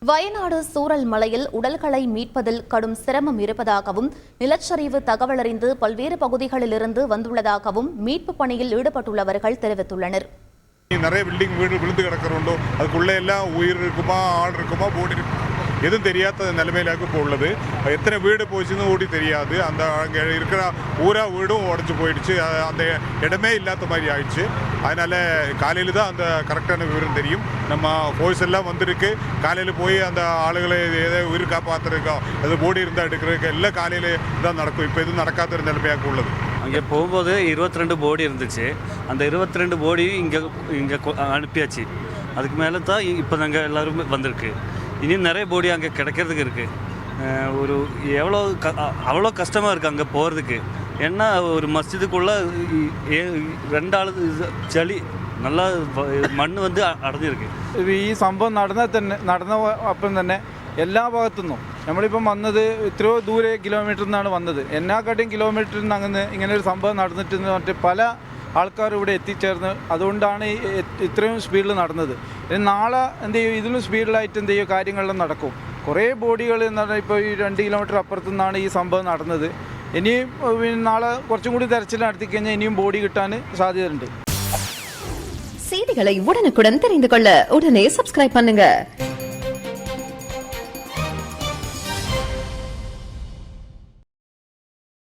வயநாடு சூரல் மலையில் உடல்களை மீட்பதில் கடும் சிரமம் இருப்பதாகவும் நிலச்சரிவு தகவலறிந்து பல்வேறு பகுதிகளிலிருந்து வந்துள்ளதாகவும் மீட்பு பணியில் ஈடுபட்டுள்ளவர்கள் தெரிவித்துள்ளனர். நிறைய பில்டிங் வீடு விழுந்து கிடக்கிறோண்டோ அதுக்குள்ளே எல்லாம் உயிர் இருக்குமா ஆள் இருக்குமா போடி எதுவும் தெரியாத நிலைமையிலாக இப்போ உள்ளது. எத்தனை வீடு போச்சுன்னு ஓடி தெரியாது. அந்த அங்கே இருக்கிற ஊரா வீடும் உடஞ்சி போயிடுச்சு. அந்த இடமே இல்லாத மாதிரி ஆயிடுச்சு. அதனால் காலையில் தான் அந்த கரெக்டான விவரம் தெரியும். நம்ம போய்ஸ் எல்லாம் வந்திருக்கு. காலையில் போய் அந்த ஆளுகளை ஏதோ உயிர் காப்பாற்றுறதுக்கோ அது போடி இருந்தால் எடுக்கிறதுக்கு எல்லாம் காலையில் தான் நடக்கும். இப்போ எதுவும் நடக்காத நிலைமையாக உள்ளது. அங்கே போகும்போது 22 போடி இருந்துச்சு. அந்த 22 போடியும் இங்கே அனுப்பியாச்சு. அதுக்கு மேலே தான் இப்போ நாங்கள் எல்லோருமே வந்திருக்கு. இனியும் நிறைய போடி அங்கே கிடைக்கிறதுக்கு இருக்குது. ஒரு அவ்வளோ கஷ்டமாக இருக்குது அங்கே போகிறதுக்கு. ஏன்னா ஒரு மஸ்ஜிதுக்குள்ளே 2 ആൾ ചളി നല്ല മണ്ണ് வந்து അടഞ്ഞിருக்கு. ഈ സംഭവം നടന്ന അപ്പം തന്നെ എല്ലാ ഭാഗത്തുനിന്നും നമ്മളിപ്പം വന്നത് എത്രയോ ദൂരെ കിലോമീറ്ററിൽ നിന്നാണ് വന്നത്. എന്നാക്കാട്ടിയും കിലോമീറ്ററിൽ നിന്ന് അങ്ങനെ ഇങ്ങനൊരു സംഭവം നടന്നിട്ടെന്ന് പറഞ്ഞിട്ട് പല ആൾക്കാർ ഇവിടെ എത്തിച്ചേർന്ന് അതുകൊണ്ടാണ് ഇത്രയും സ്പീഡിൽ നടന്നത്. ഇനി നാളെ എന്ത് ചെയ്യും, ഇതിലും സ്പീഡിലായിട്ട് എന്ത് ചെയ്യും കാര്യങ്ങളെല്ലാം നടക്കും. കുറേ ബോഡികൾ എന്ന് പറഞ്ഞാൽ ഇപ്പോൾ ഈ 2 കിലോമീറ്റർ അപ്പുറത്തു നിന്നാണ് ഈ സംഭവം നടന്നത്. ഇനിയും നാളെ കുറച്ചും കൂടി തെരച്ചിൽ നടത്തി കഴിഞ്ഞാൽ ഇനിയും ബോഡി കിട്ടാൻ സാധ്യതയുണ്ട്. செய்திகளை உடனுக்குடன் தெரிந்து கொள்ள உடனே சப்ஸ்கிரைப் பண்ணுங்க.